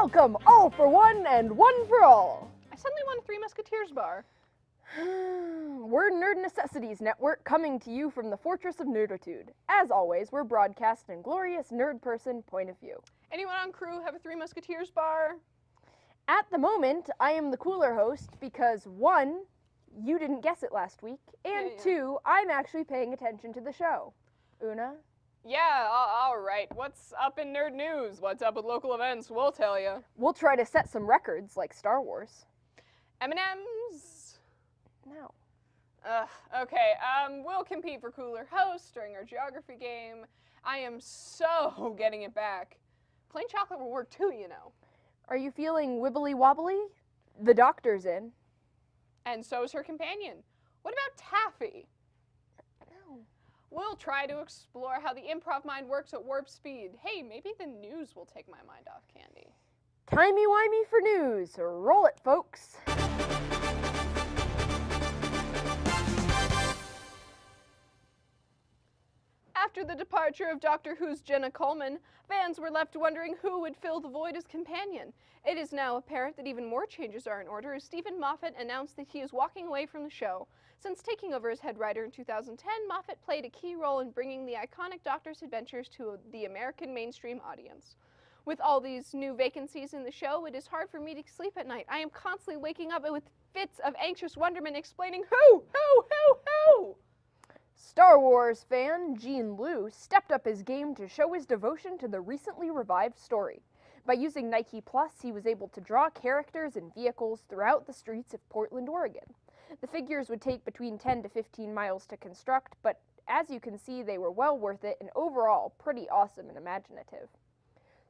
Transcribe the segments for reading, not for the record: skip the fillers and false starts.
Welcome, all for one and one for all. I suddenly want a Three Musketeers bar. We're Nerd Necessities Network, coming to you from the Fortress of Nerditude. As always, we're broadcasting glorious nerd person point of view. Anyone on crew have a Three Musketeers bar? At the moment, I am the cooler host because, one, you didn't guess it last week, and two, I'm actually paying attention to the show. Una? Yeah, all right. What's up in nerd news? What's up with local events? We'll tell you. We'll try to set some records like Star Wars. M&M's? No. Okay, we'll compete for cooler hosts during our geography game. I am so getting it back. Plain chocolate will work too, you know. Are you feeling wibbly wobbly? The doctor's in. And so is her companion. What about Taffy? No. We'll try to explore how the improv mind works at warp speed. Hey, maybe the news will take my mind off candy. Timey-wimey for news. Roll it, folks. After the departure of Doctor Who's Jenna Coleman, fans were left wondering who would fill the void as companion. It is now apparent that even more changes are in order as Stephen Moffat announced that he is walking away from the show. Since taking over as head writer in 2010, Moffat played a key role in bringing the iconic Doctor's adventures to the American mainstream audience. With all these new vacancies in the show, it is hard for me to sleep at night. I am constantly waking up with fits of anxious wonderment explaining who? Star Wars fan Gene Liu stepped up his game to show his devotion to the recently revived story. By using Nike Plus, he was able to draw characters and vehicles throughout the streets of Portland, Oregon. The figures would take between 10 to 15 miles to construct, but as you can see, they were well worth it and overall pretty awesome and imaginative.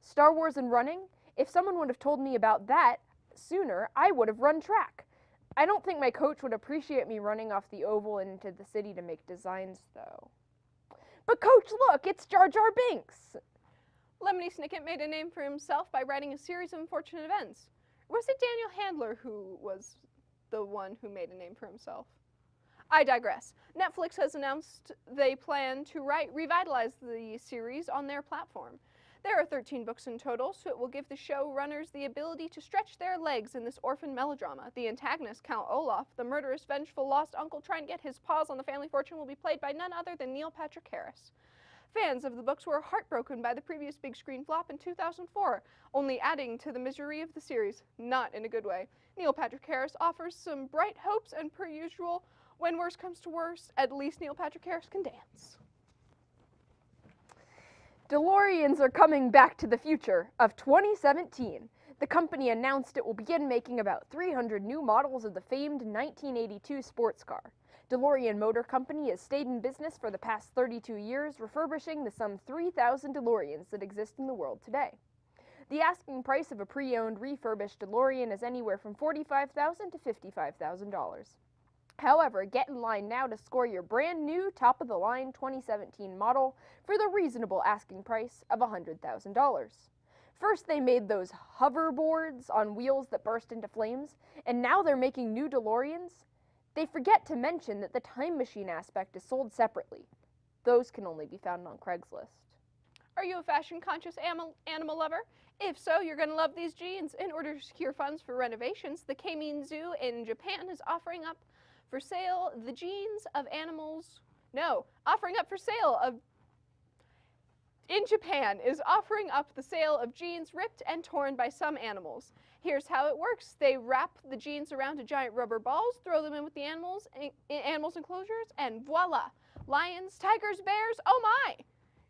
Star Wars and running? If someone would have told me about that sooner, I would have run track. I don't think my coach would appreciate me running off the oval and into the city to make designs, though. But coach, look, it's Jar Jar Binks! Lemony Snicket made a name for himself by writing a series of unfortunate events. Or was it Daniel Handler who was the one who made a name for himself? I digress. Netflix has announced they plan to revitalize the series on their platform. There are 13 books in total, so it will give the showrunners the ability to stretch their legs in this orphan melodrama. The antagonist, Count Olaf, the murderous, vengeful, lost uncle trying to get his paws on the family fortune, will be played by none other than Neil Patrick Harris. Fans of the books were heartbroken by the previous big screen flop in 2004, only adding to the misery of the series, not in a good way. Neil Patrick Harris offers some bright hopes, and per usual, when worse comes to worse, at least Neil Patrick Harris can dance. DeLoreans are coming back to the future of 2017. The company announced it will begin making about 300 new models of the famed 1982 sports car. DeLorean Motor Company has stayed in business for the past 32 years, refurbishing the some 3,000 DeLoreans that exist in the world today. The asking price of a pre-owned refurbished DeLorean is anywhere from $45,000 to $55,000. However, get in line now to score your brand new top-of-the-line 2017 model for the reasonable asking price of $100,000. First, they made those hoverboards on wheels that burst into flames, and now they're making new DeLoreans. They forget to mention that the time machine aspect is sold separately. Those can only be found on Craigslist. Are you a fashion-conscious animal lover? If so, you're going to love these jeans. In order to secure funds for renovations, the Keimin Zoo in Japan is offering up for sale the jeans of animals. In Japan is offering up the sale of jeans ripped and torn by some animals. Here's how it works. They wrap the jeans around a giant rubber balls, throw them in with the animals enclosures, and voila! Lions, tigers, bears, oh my!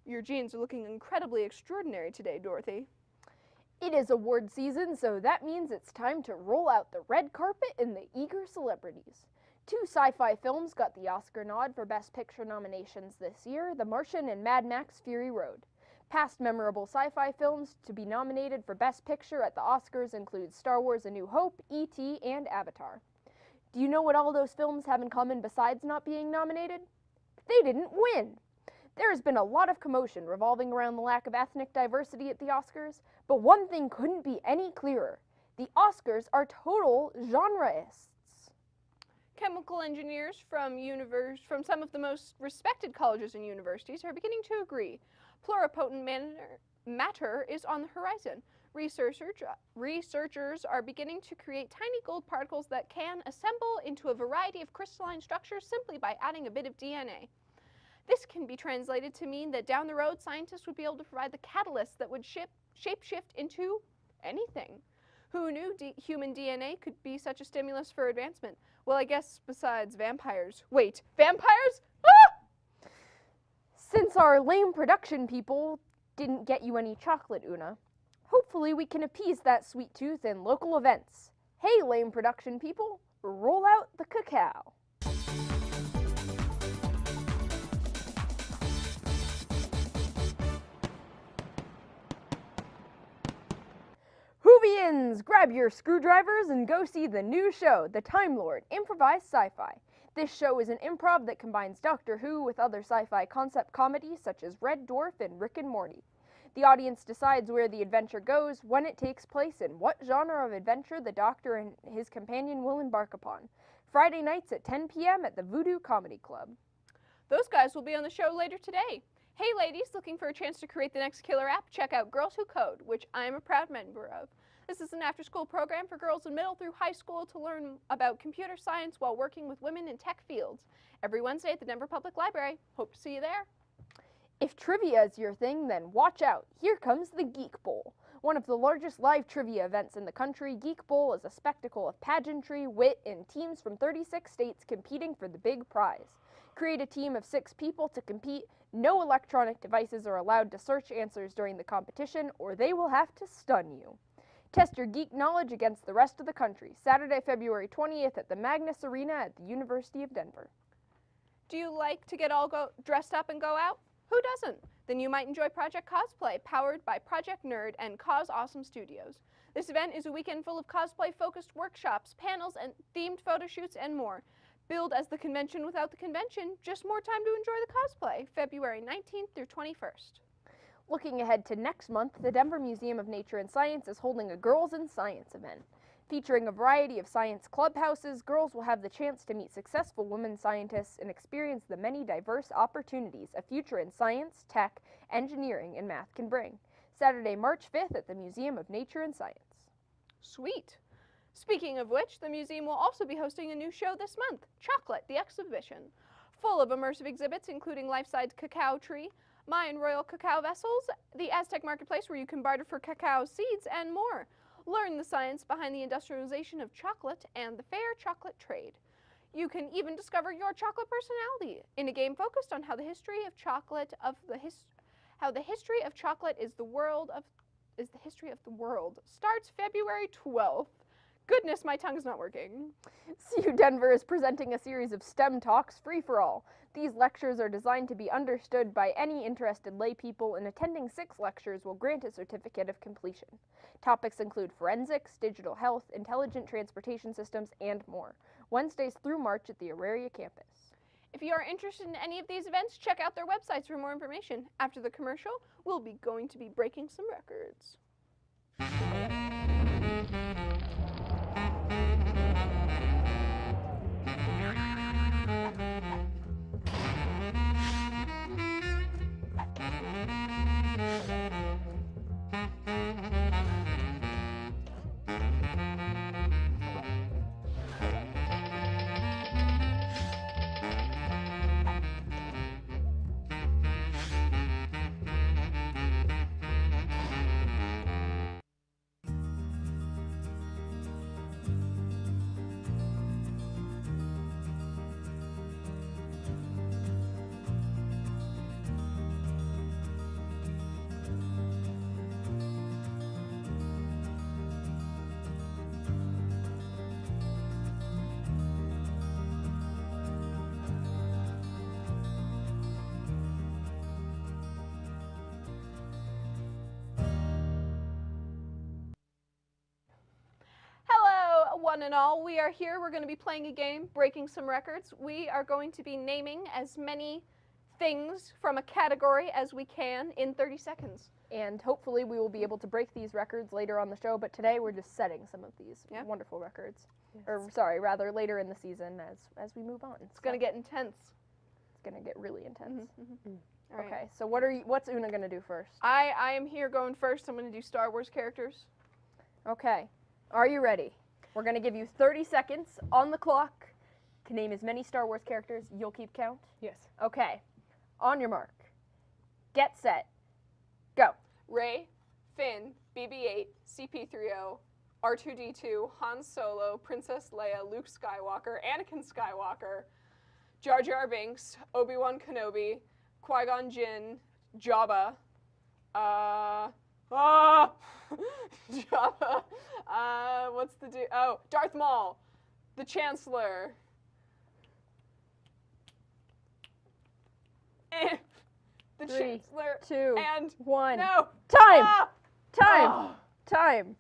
Your jeans are looking incredibly extraordinary today, Dorothy. It is award season, so that means it's time to roll out the red carpet and the eager celebrities. 2 sci-fi films got the Oscar nod for Best Picture nominations this year, The Martian and Mad Max Fury Road. Past memorable sci-fi films to be nominated for Best Picture at the Oscars include Star Wars: A New Hope, E.T., and Avatar. Do you know what all those films have in common besides not being nominated? They didn't win! There has been a lot of commotion revolving around the lack of ethnic diversity at the Oscars, but one thing couldn't be any clearer. The Oscars are total genreists. Chemical engineers from some of the most respected colleges and universities are beginning to agree. Pluripotent matter is on the horizon. Researchers are beginning to create tiny gold particles that can assemble into a variety of crystalline structures simply by adding a bit of DNA. This can be translated to mean that down the road, scientists would be able to provide the catalyst that would shapeshift into anything. Who knew human DNA could be such a stimulus for advancement? Well, I guess besides vampires. Wait, vampires? Ah! Since our lame production people didn't get you any chocolate, Una, hopefully we can appease that sweet tooth in local events. Hey, lame production people, roll out the cacao. Whovians, grab your screwdrivers and go see the new show, The Time Lord Improvised Sci-Fi. This show is an improv that combines Doctor Who with other sci-fi concept comedies such as Red Dwarf and Rick and Morty. The audience decides where the adventure goes, when it takes place, and what genre of adventure the Doctor and his companion will embark upon. Friday nights at 10 p.m. at the Voodoo Comedy Club. Those guys will be on the show later today. Hey ladies, looking for a chance to create the next killer app? Check out Girls Who Code, which I am a proud member of. This is an after-school program for girls in middle through high school to learn about computer science while working with women in tech fields. Every Wednesday at the Denver Public Library. Hope to see you there. If trivia is your thing, then watch out. Here comes the Geek Bowl. One of the largest live trivia events in the country, Geek Bowl is a spectacle of pageantry, wit, and teams from 36 states competing for the big prize. Create a team of 6 people to compete. No electronic devices are allowed to search answers during the competition, or they will have to stun you. Test your geek knowledge against the rest of the country, Saturday, February 20th at the Magnus Arena at the University of Denver. Do you like to get all dressed up and go out? Who doesn't? Then you might enjoy Project Cosplay, powered by Project Nerd and Cause Awesome Studios. This event is a weekend full of cosplay-focused workshops, panels, and themed photo shoots, and more. Billed as the convention without the convention, just more time to enjoy the cosplay, February 19th through 21st. Looking ahead to next month, the Denver Museum of Nature and Science is holding a Girls in Science event. Featuring a variety of science clubhouses, girls will have the chance to meet successful women scientists and experience the many diverse opportunities a future in science, tech, engineering, and math can bring. Saturday, March 5th at the Museum of Nature and Science. Sweet. Speaking of which, the museum will also be hosting a new show this month, Chocolate, the Exhibition. Full of immersive exhibits including life-size cacao tree, Mayan royal cacao vessels, the Aztec marketplace where you can barter for cacao seeds, and more. Learn the science behind the industrialization of chocolate and the fair chocolate trade. You can even discover your chocolate personality in a game focused on how the history of chocolate is the history of the world. Starts February 12th. Goodness, my tongue's not working. CU Denver is presenting a series of STEM talks free for all. These lectures are designed to be understood by any interested laypeople, and attending 6 lectures will grant a certificate of completion. Topics include forensics, digital health, intelligent transportation systems, and more. Wednesdays through March at the Auraria campus. If you are interested in any of these events, check out their websites for more information. After the commercial, we'll be going to be breaking some records. One and all, we are here. We're going to be playing a game, breaking some records. We are going to be naming as many things from a category as we can in 30 seconds. And hopefully we will be able to break these records later on the show, but today we're just setting some of these wonderful records. Yes. Or sorry, rather later in the season as we move on. It's going to get intense. It's going to get really intense. All right. Okay, so what's Una going to do first? I am here going first. I'm going to do Star Wars characters. Okay. Are you ready? We're going to give you 30 seconds on the clock to name as many Star Wars characters. You'll keep count? Yes. Okay. On your mark. Get set. Go. Rey, Finn, BB-8, CP-3O, R2-D2, Han Solo, Princess Leia, Luke Skywalker, Anakin Skywalker, Jar Jar Binks, Obi-Wan Kenobi, Qui-Gon Jinn, Jabba, Jabba, what's the dude? Oh, Darth Maul, the Chancellor, the 3, Chancellor, 2, and 1. no, Time! ah! Time! Ah! Time!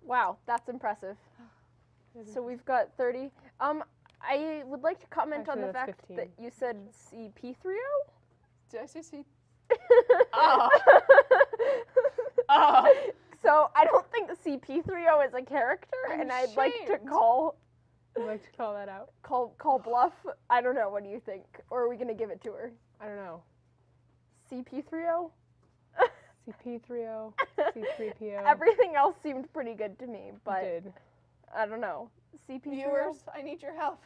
Wow, that's impressive. So we've got 30. I would like to comment on Actually, the that's fact 15. that you said CP3O? Did I say C? Oh. Oh. So I don't think CP3O is a character, I'm and I'd like to ashamed. I'd like to call that out. call bluff. I don't know. What do you think? Or are we gonna give it to her? I don't know. CP3O? CP3O, C3PO. Everything else seemed pretty good to me, but did. I don't know. CP3O? Viewers, I need your help.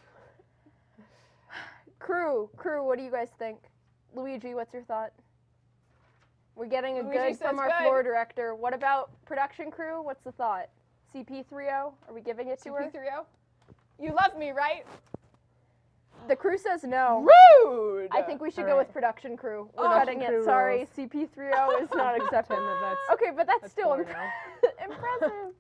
Crew, what do you guys think? Luigi, what's your thought? We're getting a Luigi good says from our good. floor director. What about production crew? What's the thought? CP3O? Are we giving it to her? CP-3O? You love me, right? The crew says no. Rude! I think we should All go right. with production crew. We're Oh. cutting it. Crew Sorry, rules. CP3O is not accepted. Pretend that Okay, but that's that's still 4 now. impressive.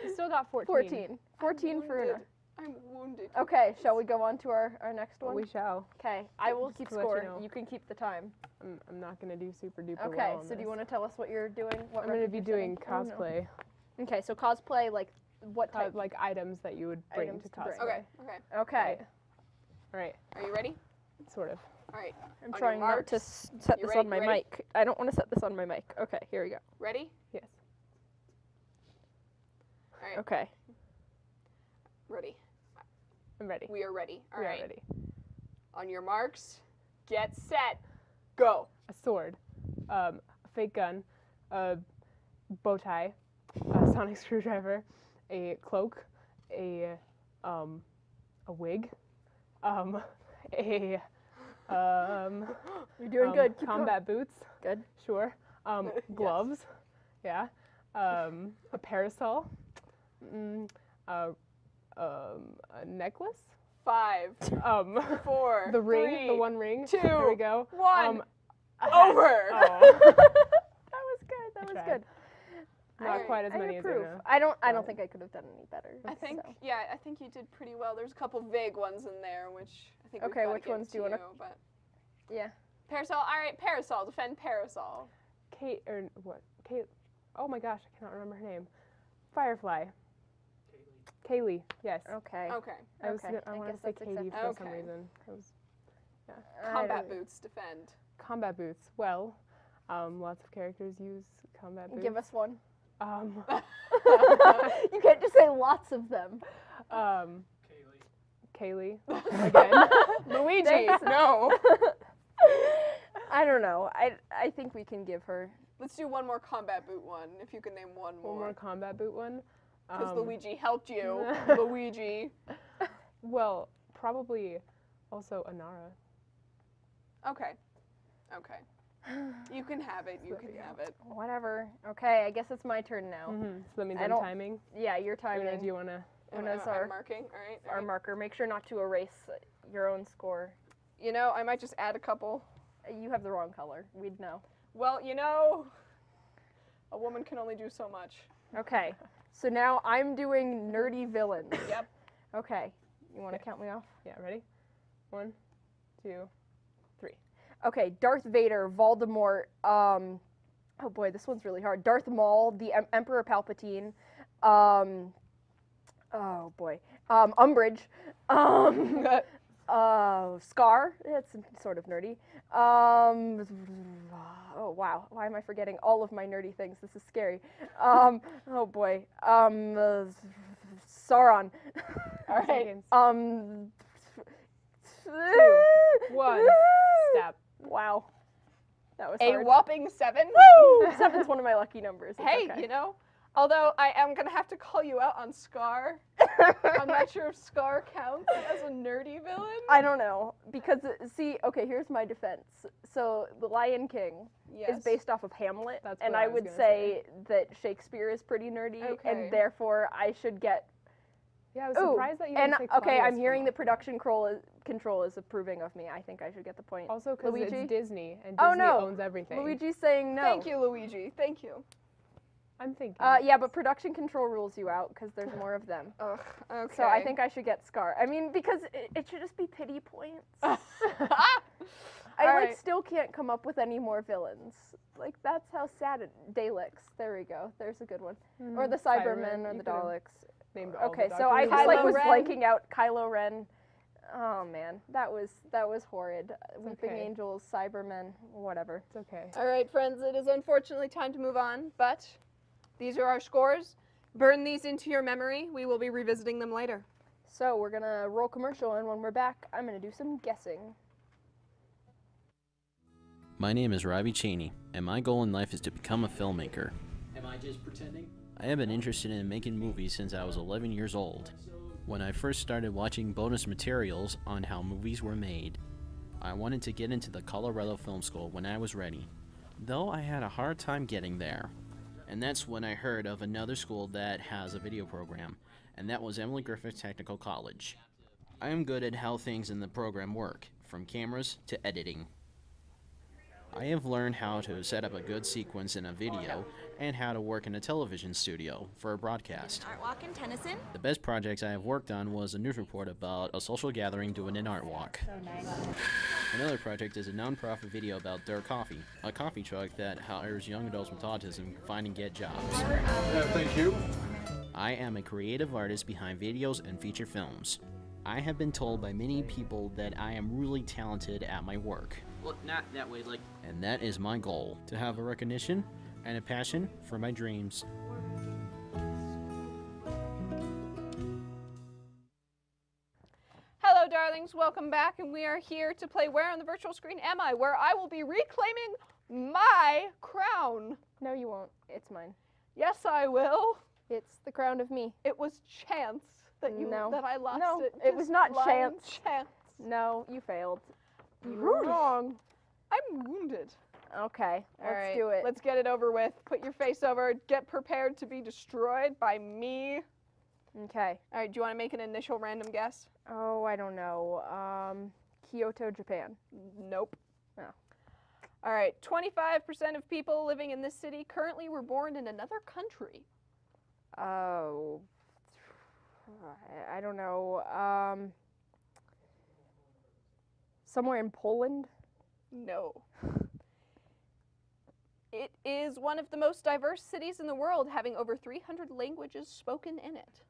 You still got 14. 14. 14 for Una. I'm wounded. Okay, shall we go on to our next one? We shall. Okay, I will Just keep to let you score. know. You can keep the time. I'm not going to do super duper Okay, well on so do you this. want to tell us what you're doing? What I'm going to record be you're doing setting? Oh, no. cosplay. Okay, so cosplay, like what type? Like items that you would bring Items to to bring. cosplay. Okay, okay. Okay, All right. Are you ready? Sort of. All right. I'm On trying your not to marks. set You this ready? on my You ready? mic. I don't want to set this on my mic. Okay, here we go. Ready? Yes. All right. Okay. Ready. I'm ready. We are ready. All We right. are ready. On your marks, get set, go. A sword, a fake gun, a bow tie, a sonic screwdriver, a cloak, a wig, You're doing good. Keep combat boots. Good. Sure. Gloves. Yeah. A parasol. A necklace. 5, 4, The ring. 3, The one ring. 2, There we go. 1. A hat. Over. Oh. That was good. That was tried. good. Not quite as I many as approve. Una. I don't but- think I could have done any better. I think, so. yeah, I think you did pretty well. There's a couple vague ones in there, which I think we've Okay, gotta which give ones to do you wanna- But Yeah. parasol. All right, parasol. Defend parasol. Kate or what? Kate. Oh my gosh, I cannot remember her name. Firefly. Kaylee. Yes. Okay. Okay. I was. Okay, I I wanted to guess say that's Katie acceptable. for some Okay. reason. It was I Combat don't- boots. Defend. combat boots. Well, lots of characters use combat boots. Give us one. Um, You can't just say lots of them. Kaylee. Again. Luigi. Thanks. No. I don't know. I think we can give her. Let's do one more combat boot one, if you can name one One more more. combat boot one. Because Luigi helped you. Luigi. Well, probably also Anara. Okay. Okay. You can have it. You can have it. Whatever. Okay, I guess it's my turn now. So that means I I'm don't- timing. Yeah, your Una, timing. do you wanna? Una's I'm our, marking. All right. all our right. marker. Make sure not to erase your own score. You know, I might just add a couple. You have the wrong color. We'd know. Well, you know, a woman can only do so much. Okay. So now I'm doing nerdy villains. Yep. Okay. You want to Okay. count me off? Yeah. Ready? 1, 2, 3. Okay. Darth Vader, Voldemort. Oh boy, this one's really hard. Darth Maul, the Emperor Palpatine. Oh boy. Umbridge. Scar. It's sort of nerdy. Oh wow. Why am I forgetting all of my nerdy things? This is scary. Oh boy. Sauron. All right. Seconds. 2, 1. Stop. Wow. That was A hard. whopping 7. Woo! 7's one of my lucky numbers. It's Hey, okay. you know, Although I am going to have to call you out on Scar. I'm not sure if Scar counts as a nerdy villain. I don't know, because, see, okay, here's my defense. So, The Lion King is based off of Hamlet, That's and what I I was would gonna say that Shakespeare is pretty nerdy, Okay. and therefore I should get... Yeah, I was Ooh, surprised that you and didn't say okay, Claudius I'm from hearing that Opera. production control is approving of me. I think I should get the point. Also, because Luigi? it's Disney, and Oh, Disney no. owns everything. Luigi's saying no. Thank you, Luigi. Thank you. I'm thinking. Yeah, but production control rules you out because there's more of them. Ugh, okay. So I think I should get Scar. I mean, because it should just be pity points. I Alright. still can't come up with any more villains. Like that's how sad it. Daleks. There we go. There's a good one. Or the Cybermen or You the could've Daleks. named all Okay, the so I Doctor just like Kylo was Ren. blanking out Kylo Ren. Oh man, that was horrid. Weeping okay. Angels, Cybermen, whatever. It's okay. All right, friends, it is unfortunately time to move on, but these are our scores. Burn these into your memory. We will be revisiting them later. So we're gonna roll commercial, and when we're back, I'm gonna do some guessing. My name is Robbie Cheney, and my goal in life is to become a filmmaker. Am I just pretending? I have been interested in making movies since I was 11 years old. When I first started watching bonus materials on how movies were made, I wanted to get into the Colorado Film School when I was ready, though I had a hard time getting there. And that's when I heard of another school that has a video program, and that was Emily Griffith Technical College. I am good at how things in the program work, from cameras to editing. I have learned how to set up a good sequence in a video and how to work in a television studio for a broadcast. Art walk in Tennyson. The best projects I have worked on was a news report about a social gathering doing an art walk. So nice. Another project is a non-profit video about Dare Coffee, a coffee truck that hires young adults with autism to find and get jobs. Thank you. I am a creative artist behind videos and feature films. I have been told by many people that I am really talented at my work. Well, not that way, like. And that is my goal, to have a recognition and a passion for my dreams. Hello, darlings. Welcome back, and we are here to play Where on the Virtual Screen Am I?, where I will be reclaiming my crown. No, you won't. It's mine. Yes, I will. It's the crown of me. It was chance that No. that I lost No, it. it was Just not blind chance. chance. No, you failed. You were wrong. I'm wounded. Okay, All let's right, do it. Let's get it over with. Put your face over. Get prepared to be destroyed by me. Okay. All right, do you want to make an initial random guess? Oh, I don't know. Kyoto, Japan. Nope. Oh. All right, 25% of people living in this city currently were born in another country. Oh. I don't know. Somewhere in Poland? No. It is one of the most diverse cities in the world, having over 300 languages spoken in it.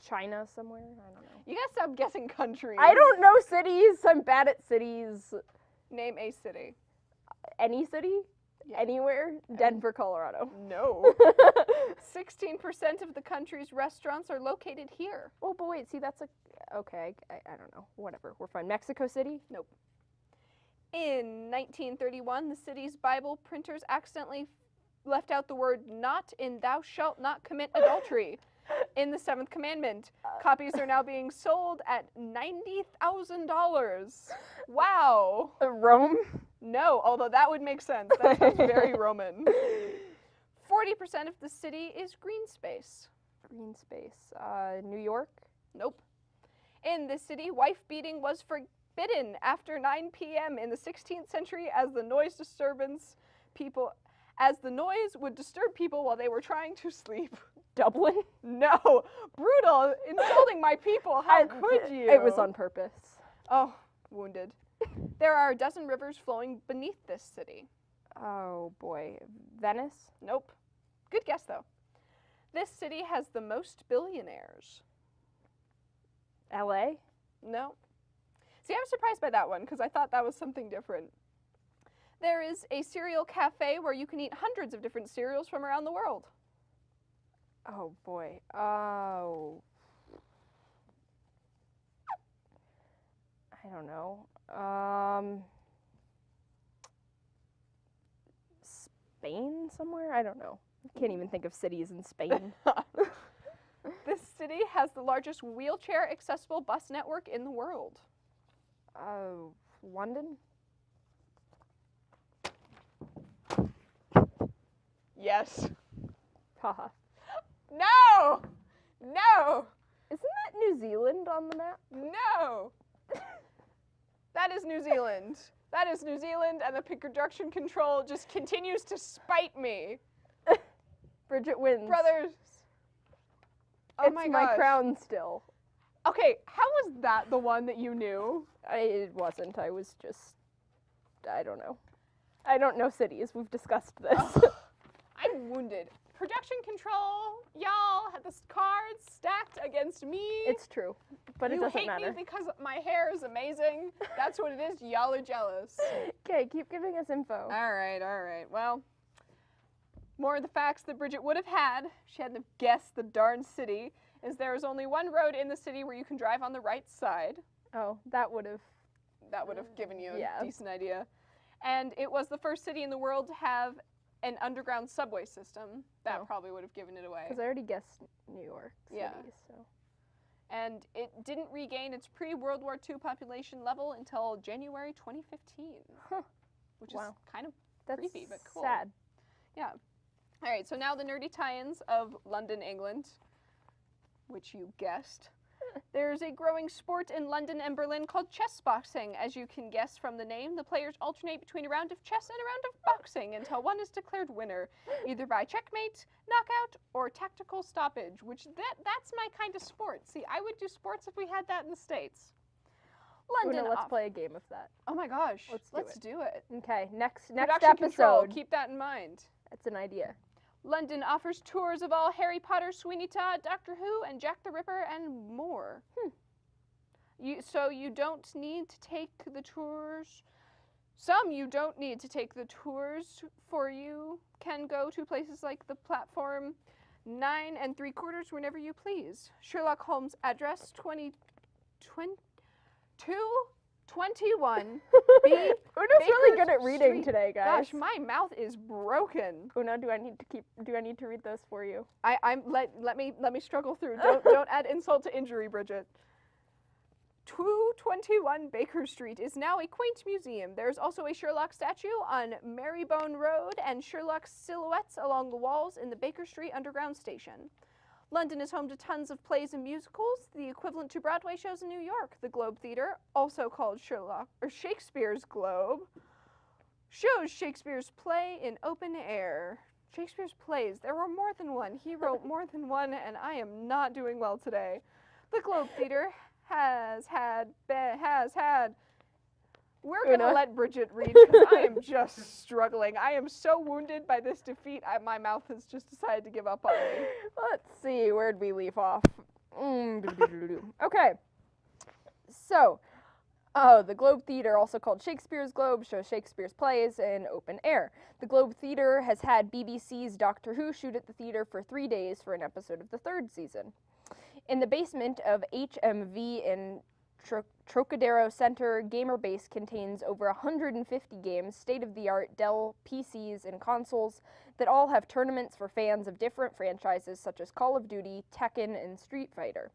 China somewhere? I don't know. You gotta stop guessing countries. I don't know cities. I'm bad at cities. Name a city. Any city? Yeah. Anywhere? Denver, Colorado. No. 16% of the country's restaurants are located here. Oh, but wait, see, that's okay, I don't know. Whatever, we're fine. Mexico City? Nope. In 1931, the city's Bible printers accidentally left out the word not in thou shalt not commit adultery in the seventh commandment. Copies are now being sold at $90,000. Wow. Rome? No, although that would make sense. That sounds very Roman. 40% of the city is green space. Green space. New York? Nope. In this city, wife beating was forbidden after 9 p.m. in the 16th century as the noise would disturb people while they were trying to sleep. Dublin? No, brutal, insulting my people. How could you? It was on purpose. Oh, wounded. There are a dozen rivers flowing beneath this city. Oh boy. Venice? Nope. Good guess, though. This city has the most billionaires. LA? No. See, I'm surprised by that one because I thought that was something different. There is a cereal cafe where you can eat hundreds of different cereals from around the world. Oh boy. Oh. I don't know. Spain somewhere? I don't know. Can't even think of cities in Spain. This city has the largest wheelchair-accessible bus network in the world. London? Yes. Haha. No! No! Isn't that New Zealand on the map? No! That is New Zealand. That is New Zealand, and the production control just continues to spite me. Bridget wins. Brothers. Oh it's my my gosh. crown still. Okay, how was that the one that you knew? It wasn't. I was just. I don't know. I don't know cities. We've discussed this. I'm wounded. Production control, y'all had the cards stacked against me. It's true, but it you doesn't hate matter. me because my hair is amazing. That's what it is. Y'all are jealous. Okay, keep giving us info. All right. Well, more of the facts that Bridget would have had, she hadn't have guessed the darn city, is there is only one road in the city where you can drive on the right side. Oh, that would have. That would have given you Yeah. a decent idea. And it was the first city in the world to have an underground subway system. That Oh. probably would have given it away. Because I already guessed New York City, Yeah. so. And it didn't regain its pre-World War II population level until January 2015. Huh. Which Wow. is kind of That's creepy, but cool. sad. Yeah. All right, so now the nerdy tie-ins of London, England, which you guessed. There's a growing sport in London and Berlin called chess boxing. As you can guess from the name, the players alternate between a round of chess and a round of boxing until one is declared winner, either by checkmate, knockout, or tactical stoppage, which that's my kind of sport. See, I would do sports if we had that in the States. London, Una, let's play a game of that. Oh my gosh, Let's do do it. Okay, next Production control, episode. keep that in mind. That's an idea. London offers tours of all Harry Potter, Sweeney Todd, Doctor Who, and Jack the Ripper, and more. So you don't need to take the tours. Some you don't need to take the tours for. You can go to places like the platform 9 3/4 whenever you please. Sherlock Holmes address 221 B. Una's really good at Baker reading Street. today, guys. Gosh, my mouth is broken. Una, do I need to read those for you? Let me struggle through. Don't add insult to injury, Bridget. 221 Baker Street is now a quaint museum. There's also a Sherlock statue on Marybone Road and Sherlock silhouettes along the walls in the Baker Street Underground Station. London is home to tons of plays and musicals, the equivalent to Broadway shows in New York. The Globe Theater, also called Shakespeare's Globe, shows Shakespeare's play in open air. Shakespeare's plays, there were more than one. He wrote more than one, and I am not doing well today. The Globe Theater has had. We're going to Una. let Bridget read because I am just struggling. I am so wounded by this defeat, my mouth has just decided to give up on me. Let's see, where'd we leave off? Okay. So, the Globe Theater, also called Shakespeare's Globe, shows Shakespeare's plays in open air. The Globe Theater has had BBC's Doctor Who shoot at the theater for 3 days for an episode of the 3rd season. In the basement of HMV in Trocadero Center, Gamer Base contains over 150 games, state-of-the-art Dell PCs and consoles that all have tournaments for fans of different franchises such as Call of Duty, Tekken, and Street Fighter.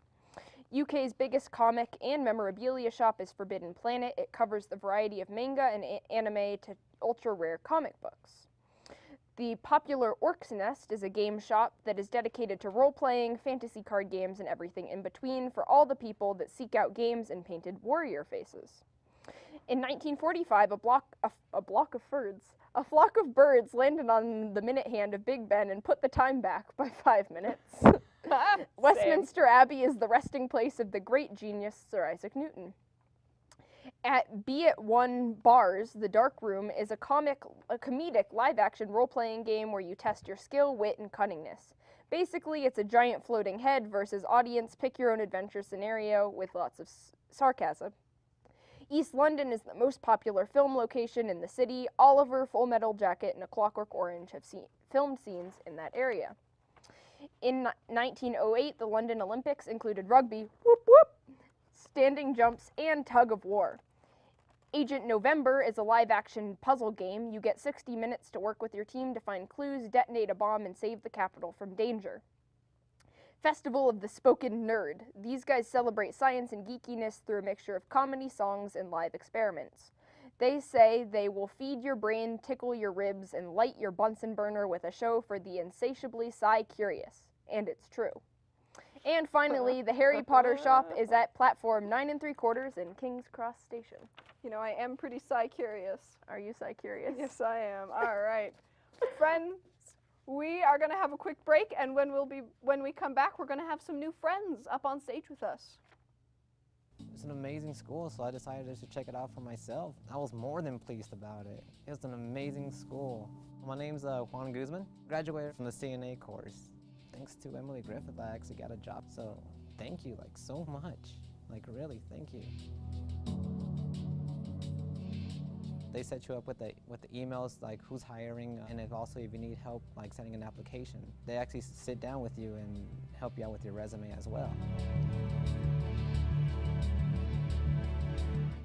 UK's biggest comic and memorabilia shop is Forbidden Planet. It covers the variety of manga and anime to ultra-rare comic books. The popular Orc's Nest is a game shop that is dedicated to role-playing, fantasy card games, and everything in between for all the people that seek out games and painted warrior faces. In 1945, a flock of birds landed on the minute hand of Big Ben and put the time back by 5 minutes. Westminster Abbey is the resting place of the great genius Sir Isaac Newton. At Be It One Bars, The Dark Room is a comedic live-action role-playing game where you test your skill, wit, and cunningness. Basically, it's a giant floating head versus audience pick-your-own-adventure scenario with lots of sarcasm. East London is the most popular film location in the city. Oliver, Full Metal Jacket, and A Clockwork Orange have filmed scenes in that area. In 1908, the London Olympics included rugby, whoop whoop, standing jumps, and tug of war. Agent November is a live-action puzzle game. You get 60 minutes to work with your team to find clues, detonate a bomb, and save the capital from danger. Festival of the Spoken Nerd. These guys celebrate science and geekiness through a mixture of comedy, songs, and live experiments. They say they will feed your brain, tickle your ribs, and light your Bunsen burner with a show for the insatiably sci-curious. And it's true. And finally, the Harry Potter shop is at platform 9 3/4 in King's Cross Station. You know, I am pretty sci-curious. Are you sci-curious? Yes, I am. All right. Friends, we are going to have a quick break, and when we come back, we're going to have some new friends up on stage with us. It's an amazing school, so I decided to check it out for myself. I was more than pleased about it. It was an amazing school. My name's Juan Guzman. Graduated from the CNA course. Thanks to Emily Griffith, I actually got a job. So thank you, like, so much. Like, really, thank you. They set you up with the emails, like who's hiring, and if you need help, like sending an application. They actually sit down with you and help you out with your resume as well.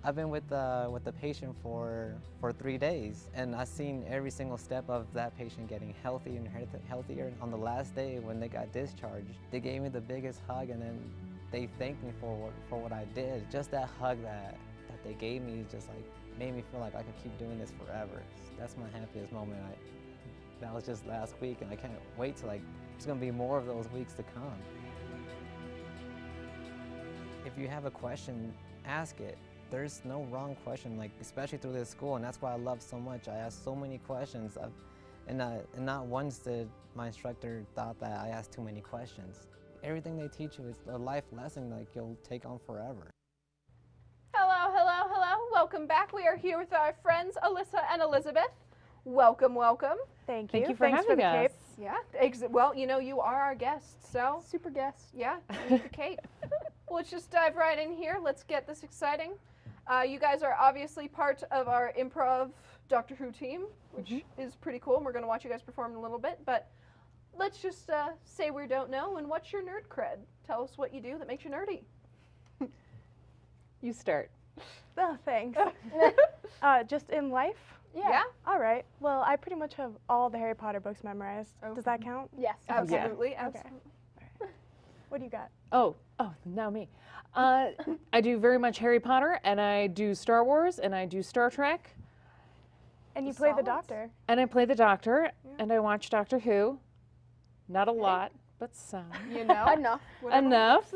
I've been with the patient for 3 days, and I've seen every single step of that patient getting healthier and healthier. On the last day when they got discharged, they gave me the biggest hug, and then they thanked me for what I did. Just that hug that they gave me just like made me feel like I could keep doing this forever. That's my happiest moment. That was just last week, and I can't wait to there's gonna be more of those weeks to come. If you have a question, ask it. There's no wrong question, especially through this school, and that's why I love so much. I ask so many questions, and not once did my instructor thought that I asked too many questions. Everything they teach you is a life lesson you'll take on forever. Hello, hello, hello. Welcome back. We are here with our friends Elyssa and Elizabeth. Welcome, welcome. Thank you. Thank you for Thanks having the us. cape. Yeah, well, you know, you are our guests, so Super guest. yeah, you need the cape. Well, let's just dive right in here. Let's get this exciting. You guys are obviously part of our improv Doctor Who team, which is pretty cool, and we're going to watch you guys perform in a little bit, but let's just say we don't know, and what's your nerd cred? Tell us what you do that makes you nerdy. You start. Oh, thanks. Just in life? Yeah? All right. Well, I pretty much have all the Harry Potter books memorized. Oh. Does that count? Yes. Absolutely, Okay. absolutely. What do you got? Oh, now me. I do very much Harry Potter, and I do Star Wars, and I do Star Trek, And you The play the solids? Doctor. and I play the Doctor, and I watch Doctor Who. Not a lot, but some. You know? Enough. Whatever. Enough.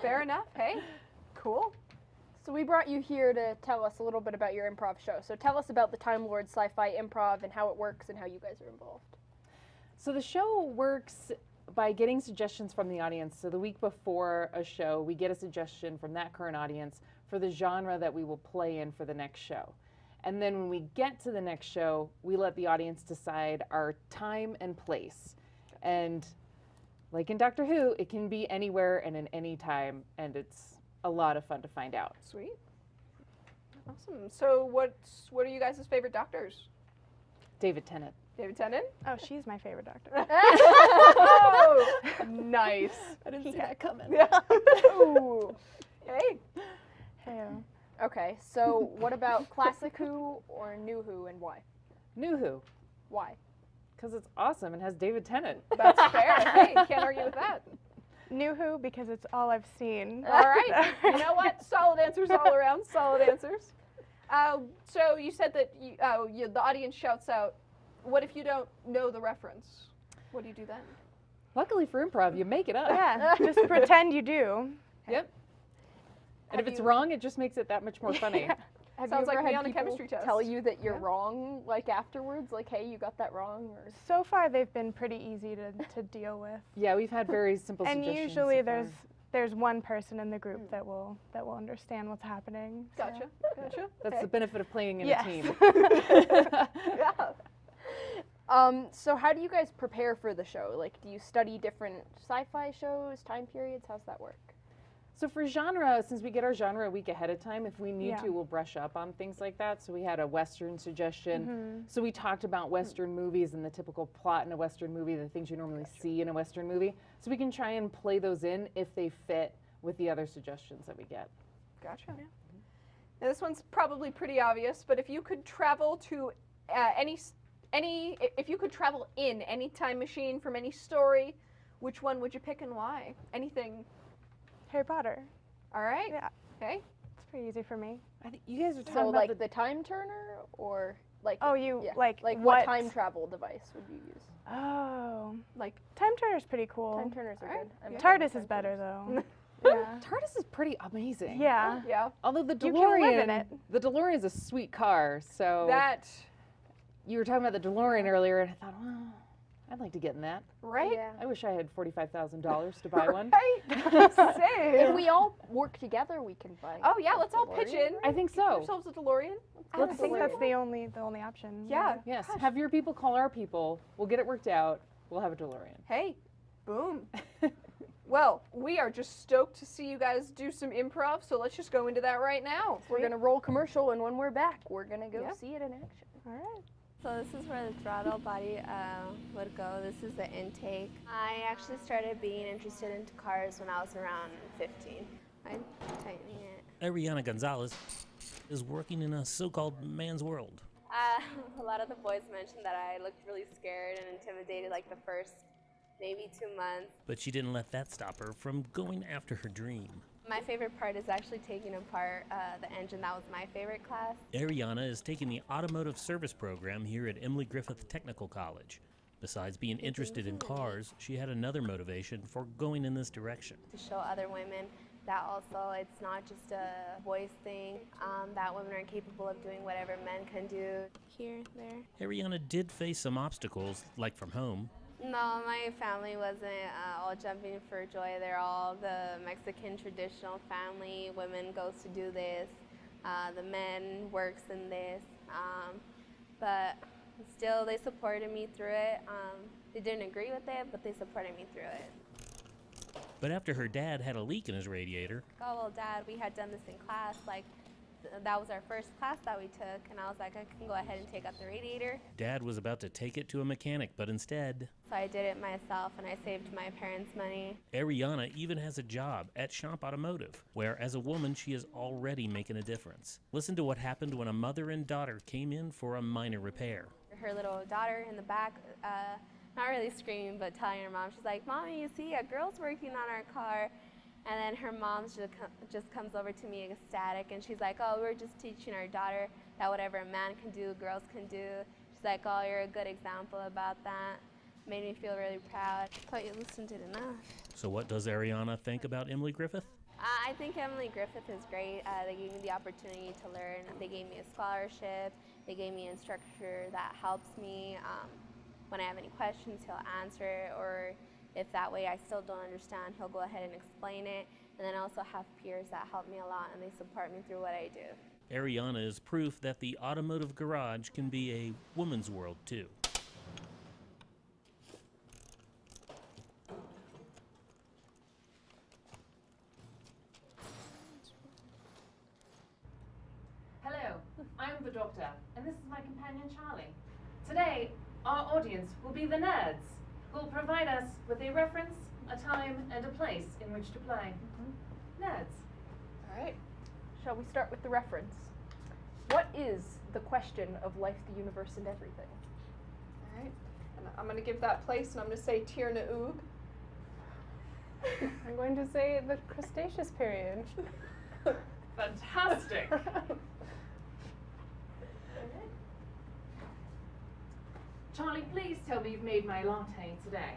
Fair enough. Hey, cool. So we brought you here to tell us a little bit about your improv show. So tell us about the Time Lord Sci Improv and how it works and how you guys are involved. So the show works by getting suggestions from the audience. So the week before a show, we get a suggestion from that current audience for the genre that we will play in for the next show. And then when we get to the next show, we let the audience decide our time and place. And like in Doctor Who, it can be anywhere and in any time, and it's a lot of fun to find out. Sweet. Awesome. So what are you guys' favorite doctors? David Tennant. David Tennant? Oh, she's my favorite Doctor. Oh, Nice. I didn't see that coming. Ooh. Hey. Hey. Okay, so what about classic Who or new Who and why? New Who, Why? because it's awesome and has David Tennant. That's fair. Hey, can't argue with that. New Who because it's all I've seen. All right. You know what? Solid answers all around. Solid answers. So you said that the audience shouts out, what if you don't know the reference? What do you do then? Luckily for improv, you make it up. Yeah, just pretend you do. Yep. And if Have it's you- wrong, it just makes it that much more funny. Have Sounds you ever like me had on a people chemistry test. tell you that you're Yeah. wrong, like afterwards? Like, hey, you got that wrong? Or So far, they've been pretty easy to deal with. Yeah, we've had very simple And suggestions. usually so far. there's one person in the group that will understand what's happening. so. Gotcha. Gotcha. That's Okay. the benefit of playing in Yes. a team. Yeah. So how do you guys prepare for the show? Like, do you study different sci-fi shows, time periods? How's that work? So for genre, since we get our genre a week ahead of time, if we need Yeah. to, we'll brush up on things like that. So we had a Western suggestion. Mm-hmm. So we talked about Western movies and the typical plot in a Western movie, the things you normally see in a Western movie. So we can try and play those in if they fit with the other suggestions that we get. Gotcha. Now, this one's probably pretty obvious, but if you could travel to if you could travel in any time machine from any story, which one would you pick and why? Anything? Harry Potter. All right. Yeah. Okay. It's pretty easy for me. I think you guys are talking So, about like the time turner, or like Oh, you yeah, like what what time travel device would you use? Oh, Like, time turner's pretty cool. Time turners are Alright. good. I'm a fan of TARDIS time is better turners. though. yeah. TARDIS is pretty amazing. Yeah. yeah. Although the You can live DeLorean, in it. the DeLorean is a sweet car. So That, you were talking about the DeLorean earlier, and I thought, well, I'd like to get in that. right? Yeah. I wish I had $45,000 to buy one. Right? Same. If we all work together, we can buy. Oh, yeah, let's all pitch DeLorean, in. I think Get so. ourselves a DeLorean. I Let's think do that's it. the only option. Yeah. Yes, Gosh. have your people call our people. We'll get it worked out. We'll have a DeLorean. Hey, boom. Well, we are just stoked to see you guys do some improv, so let's just go into that right now. We're gonna roll commercial, and when we're back, we're gonna go Yeah. see it in action. All right. So this is where the throttle body would go. This is the intake. I actually started being interested into cars when I was around 15. I'm tightening it. Ariana Gonzalez is working in a so-called man's world. A lot of the boys mentioned that I looked really scared and intimidated like the first maybe 2 months. But she didn't let that stop her from going after her dream. My favorite part is actually taking apart the engine. That was my favorite class. Ariana is taking the automotive service program here at Emily Griffith Technical College. Besides being interested in cars, she had another motivation for going in this direction. To show other women that also it's not just a boys thing, that women are capable of doing whatever men can do. Here, there. Ariana did face some obstacles, like from home. No, my family wasn't all jumping for joy. They're all the Mexican traditional family. Women goes to do this. The men works in this. But still, they supported me through it. They didn't agree with it, but they supported me through it. But after her dad had a leak in his radiator, Oh, well, Dad, we had done this in class. Like, that was our first class that we took. And I was like, I can go ahead and take out the radiator. Dad was about to take it to a mechanic, but instead, So I did it myself, and I saved my parents' money. Ariana even has a job at Shop Automotive, where as a woman she is already making a difference. Listen to what happened when a mother and daughter came in for a minor repair. Her little daughter in the back, not really screaming, but telling her mom, she's like, Mommy, you see, a girl's working on our car. And then her mom just comes over to me ecstatic, and she's like, oh, we're just teaching our daughter that whatever a man can do, girls can do. She's like, oh, you're a good example about that. Made me feel really proud. Thought you listened to it enough. So what does Ariana think about Emily Griffith? I think Emily Griffith is great. They gave me the opportunity to learn. They gave me a scholarship. They gave me an instructor that helps me. When I have any questions, he'll answer, or if that way I still don't understand, he'll go ahead and explain it. And then I also have peers that help me a lot, and they support me through what I do. Ariana is proof that the automotive garage can be a woman's world too. Hello, I'm the Doctor, and this is my companion Charlie. Today, our audience will be the nerds, who will provide us with a reference, a time, and a place in which to play. Nerds. All right. Shall we start with the reference? What is the question of life, the universe, and everything? All right. And I'm going to give that place, and I'm going to say Tir na Oog. I'm going to say the Cretaceous period. Fantastic. Charlie, please tell me you've made my latte today.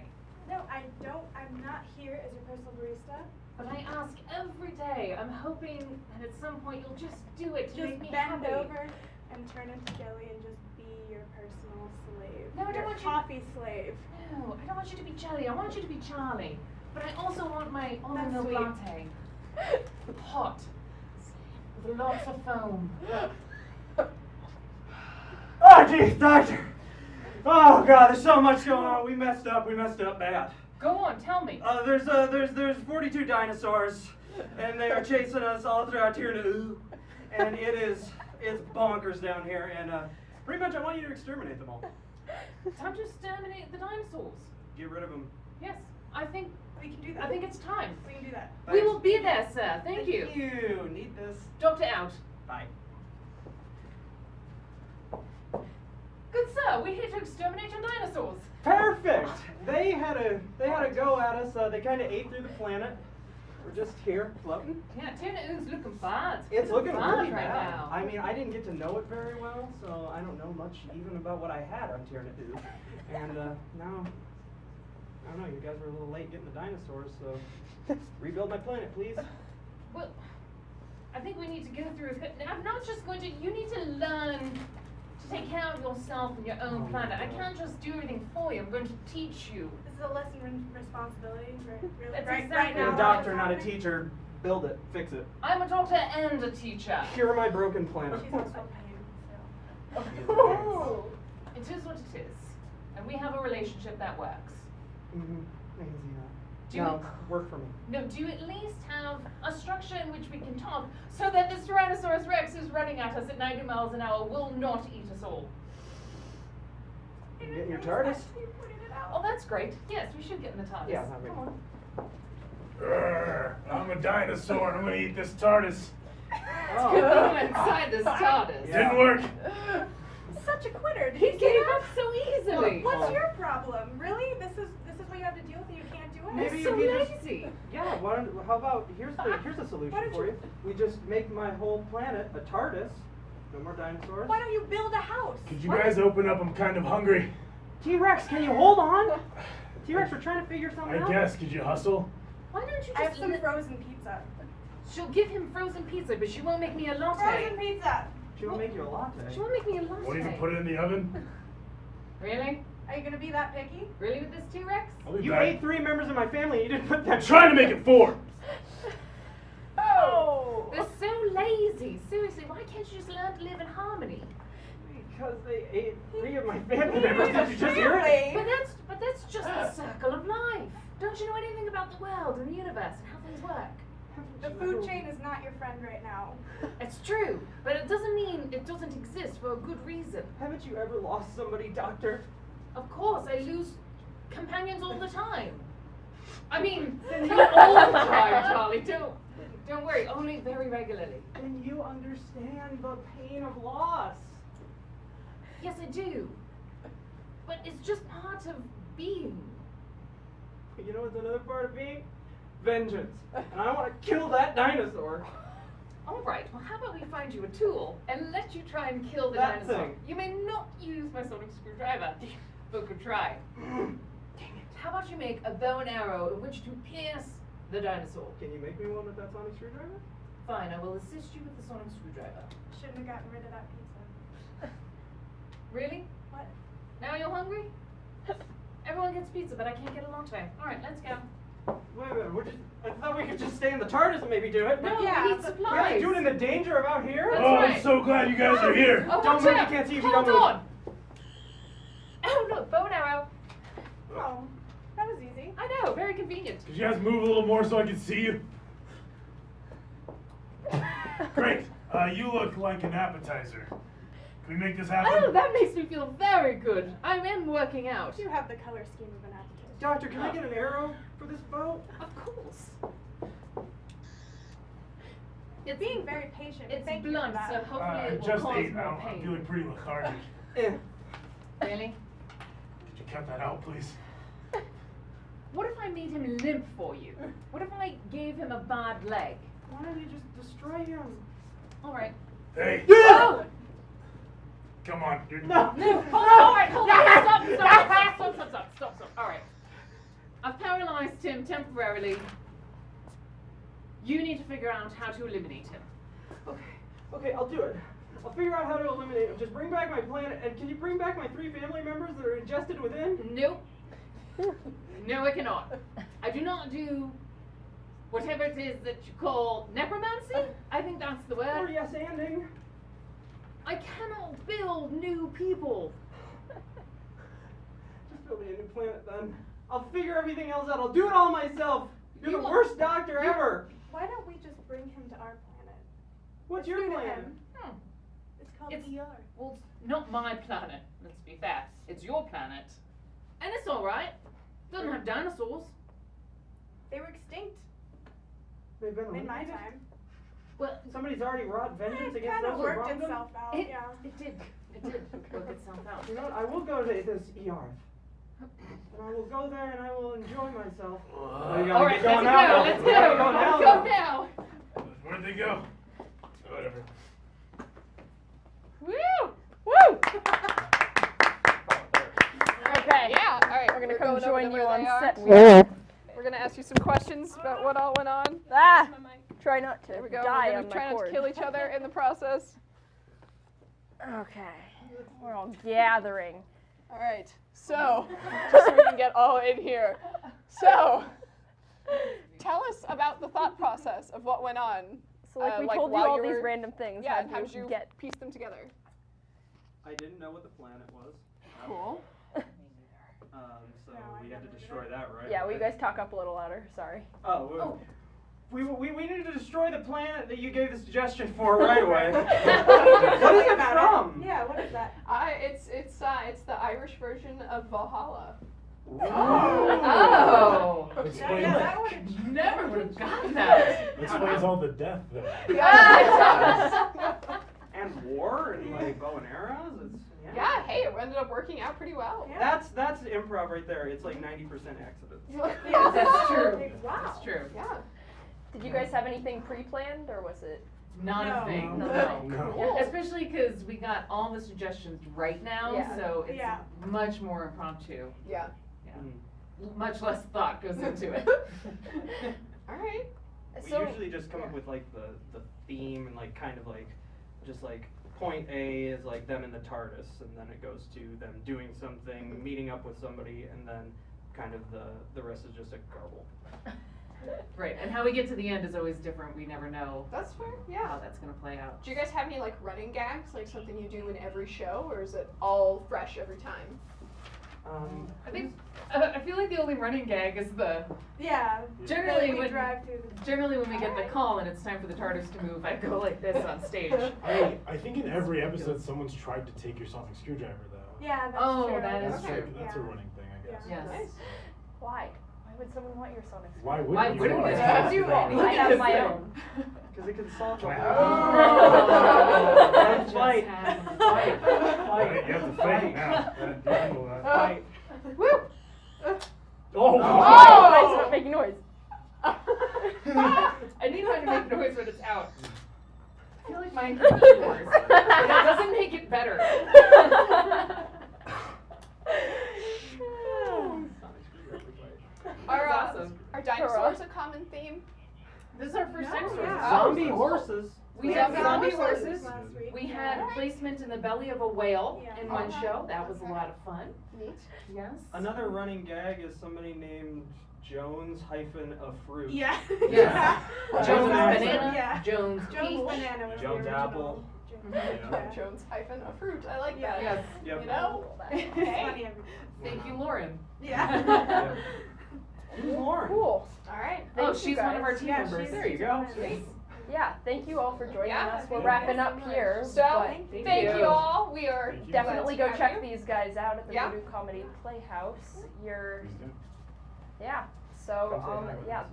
No, I don't. I'm not here as your personal barista. But I ask every day. I'm hoping that at some point you'll just do it to Just make me bend happy. over and turn into jelly and just be your personal slave. No, I don't your want you- coffee slave. No, I don't want you to be jelly. I want you to be Charlie. But I also want my almond That's milk sweet. latte. Hot. With lots of foam. Oh, geez, Doctor! Oh, God, there's so much going on. We messed up bad. Go on, tell me. There's 42 dinosaurs, and they are chasing us all throughout here in the and it's bonkers down here, and pretty much I want you to exterminate them all. Time to exterminate the dinosaurs. Get rid of them. Yes, I think We can do that. I think it's time. We can do that. We will be there, sir. Thank you. You need this. Doctor out. Bye. Good sir, we're here to exterminate your dinosaurs. Perfect. They had a go at us. They kind of ate through the planet. We're just here floating. Yeah, Tuna Oo's looking bad. It's looking really right bad. now. I mean, I didn't get to know it very well, so I don't know much even about what I had on Tyrannosaurus. And now, I don't know, you guys were a little late getting the dinosaurs, so rebuild my planet, please. Well, I think we need to go through it. I'm not just going to, you need to learn to take care of yourself and your own planet. I can't just do everything for you. I'm going to teach you. This is a lesson in responsibility, right? Really? That's right, exactly right You're now. a doctor, not a teacher. Build it. Fix it. I'm a doctor and a teacher. Cure my broken planet. She's also a pain, so. Oh, it is what it is. And we have a relationship that works. Mm-hmm. I can see that. Do you- No, work for me. No, do you at least have a structure in which we can talk so that this Tyrannosaurus Rex who's running at us at 90 miles an hour will not eat us all? You get in your TARDIS? Oh, that's great. Yes, we should get in the TARDIS. Yeah, that'd be Come on. I'm a dinosaur and I'm gonna eat this TARDIS. Oh. Good thing I'm inside this TARDIS. Didn't work. Such a quitter. He gave up so easily. What's your problem? Really? This is what you have to deal with. You can't do it. Maybe so you just, lazy. yeah. How about here's a solution for you. We just make my whole planet a TARDIS. No more dinosaurs. Why don't you build a house? Could you guys open up? I'm kind of hungry. T-Rex, can you hold on? T-Rex, we're trying to figure something I out. guess. Could you hustle? Why don't you just I have eat some it? frozen pizza. She'll give him frozen pizza, but she won't make me a latte. Frozen pizza. She will make you a latte. She won't make me a latte. Won't even put it in the oven? Really? Are you gonna be that picky? Really with this T-Rex? I'll be You back. ate 3 members of my family. You didn't put that. I'm trying to make it 4. Oh. They're so lazy. Seriously, why can't you just learn to live in harmony? Because they ate 3 of my family members. Did you just hear it? But that's just the circle of life. Don't you know anything about the world and the universe and how things work? The food chain is not your friend right now. It's true, but it doesn't mean it doesn't exist for a good reason. Haven't you ever lost somebody, Doctor? Of course, I lose companions all the time. I mean, not all the time, Charlie. Don't worry. Only very regularly. Then you understand the pain of loss. Yes, I do. But it's just part of being. You know what's another part of being? Vengeance. And I want to kill that dinosaur. All right. Well, how about we find you a tool and let you try and kill the That dinosaur? thing. You may not use my sonic screwdriver, but could try. Dang it. How about you make a bow and arrow in which to pierce the dinosaur? Can you make me one with that sonic screwdriver? Fine, I will assist you with the sonic screwdriver. Shouldn't have gotten rid of that pizza. Really? What? Now you're hungry? Everyone gets pizza, but I can't get a latte. All right, let's go. Wait a minute. I thought we could just stay in the TARDIS and maybe do it. No, Yeah, we need but- We have to supplies. do it in the danger of out here? That's Oh, right. I'm so glad you guys are here. Oh, Don't watch move, you out. can't see if you Hold don't move. on. Oh, look, bow and arrow. Oh, that was easy. I know, very convenient. Could you guys move a little more so I can see you? Great. You look like an appetizer. Can we make this happen? Oh, that makes me feel very good. I am working out. You have the color scheme of an appetizer. Doctor, can I get an arrow for this bow? Of course. You're being very patient. It's Thank you blunt, for so that. hopefully I it will just cause ate. more I'm pain. feeling pretty lethargic. Really? Could you cut that out, please? What if I made him limp for you? What if I gave him a bad leg? Why don't you just destroy him? All right. Hey, Oh! come on. You're... No. No, hold on, all right, hold on. Stop. All right. I've paralyzed him temporarily. You need to figure out how to eliminate him. Okay, I'll do it. I'll figure out how to eliminate him. Just bring back my planet, and can you bring back my 3 family members that are ingested within? Nope. No, I cannot. I do not do whatever it is that you call necromancy. I think that's the Or word. yes, anding. I cannot build new people. Just build me a new planet then. I'll figure everything else out. I'll do it all myself. You're You the want- worst doctor ever. Why don't we just bring him to our planet? What's Let's your do to plan? him. It's called It's- ER. Well, it's not my planet, let's be fair. It's your planet. And it's alright. Doesn't have dinosaurs. They were extinct They've been in my eliminated? time. Well, Somebody's already wrought vengeance It against kind those of who worked wronged them? itself out, It yeah. did work itself out. You know what? I will go to this ER. And I will go there and I will enjoy myself. All right, let's go. Let's go now. Where'd they go? Whatever. Woo! Woo! Okay. Yeah. All right. We're gonna come going over join to you where on they are. set. We're gonna ask you some questions about what all went on. Ah! Try not to There we go. die We're on gonna my try not to cord. kill each other in the process. Okay. We're all gathering. All right. So, just so we can get all in here. So, tell us about the thought process of what went on. So we told you while all you these were- random things. Yeah. How did you get? piece them together? I didn't know what the planet was. Cool. So we had to destroy that, right? Yeah, will you guys talk up a little louder? Sorry. We needed to destroy the planet that you gave the suggestion for right away. What is it from? Yeah, what is that? It's the Irish version of Valhalla. Oh. Explains, Yeah, that would Never would have gotten that. explains all the death there. And war and like bow and arrows. It's, Yeah. Hey, it ended up working out pretty well. Yeah. That's improv right there. It's like 90% accident. Yeah, That's true. Wow. That's true. Yeah. Did you guys have anything pre-planned, or was it? Not No. a thing. No. Cool. Especially because we got all the suggestions right now, Yeah. so it's Yeah. much more impromptu. Yeah. Much less thought goes into it. All right. We So usually just come up with like the theme and like kind of like just like point A is like them in the TARDIS, and then it goes to them doing something, meeting up with somebody, and then kind of the rest is just a garble. Right, and how we get to the end is always different. We never know That's fair. how Yeah. that's gonna play out. Do you guys have any like running gags, like something you do in every show, or is it all fresh every time? I think I feel like the only running gag is the Yeah. generally we when drive through when we get the call and it's time for the TARDIS to move, I go like this on stage. I think in every episode someone's tried to take your sonic screwdriver though. Yeah, that's Oh, true. that is That's true. like, that's a running thing, I guess. Yes. Nice. why? Why would someone want your sonic? Why wouldn't Why you wouldn't want it? to You do that? want I have my own. Because it can solve the Oh. Fight. Right, you have to fight now. You handle that. Fight. Woo! Oh! Oh! It's not making noise. I need mine to make noise when it's out. I feel like mine can be yours. But that doesn't make it better. Are dinosaurs a common theme? This is our first dinosaur. yeah. Zombie horses. We have zombie horses. last week. We had placement in the belly of a whale Yeah. in one show. That was a lot of fun. Neat. Yes. Another running gag is somebody named Jones hyphen a fruit. Yeah. Yes. Yeah. Jones That's banana. Yeah. Jones Jones peach. banana was Jones the apple. original. Yeah. Jones hyphen a fruit. I like Yeah. that. Yes. Yep. You know? It's funny every Thank you, Lauren. Yeah. Who's Lauren? Cool. All right. Oh, Thank you she's one of our guys. team Yeah, members. she's- There you go. Great. Yeah, thank you all for joining Yeah, us. We're thank wrapping you so up much. here. So, but thank you all. We are Thank you. definitely glad go to check have you. these guys out at the Yeah. Voodoo Comedy Playhouse. You're, Please do. yeah. So, Come say hi with yeah, us.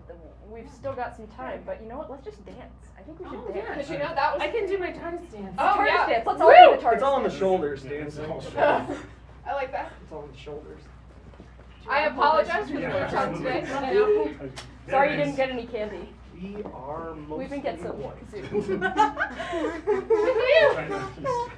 we've still got some time, but you know what? Let's just dance. I think we should Oh, dance. yeah. Because you know that was. I can do my TARDIS dance. Oh, TARDIS yeah. dance. Let's all do the TARDIS It's all on the dance. shoulders, Yeah, Dan. it's all I like that. It's all on the shoulders. I apologize for the Yeah, blue tongue today. absolutely. Sorry you didn't get any candy. We are mostly We can get some white. soon. Try not to-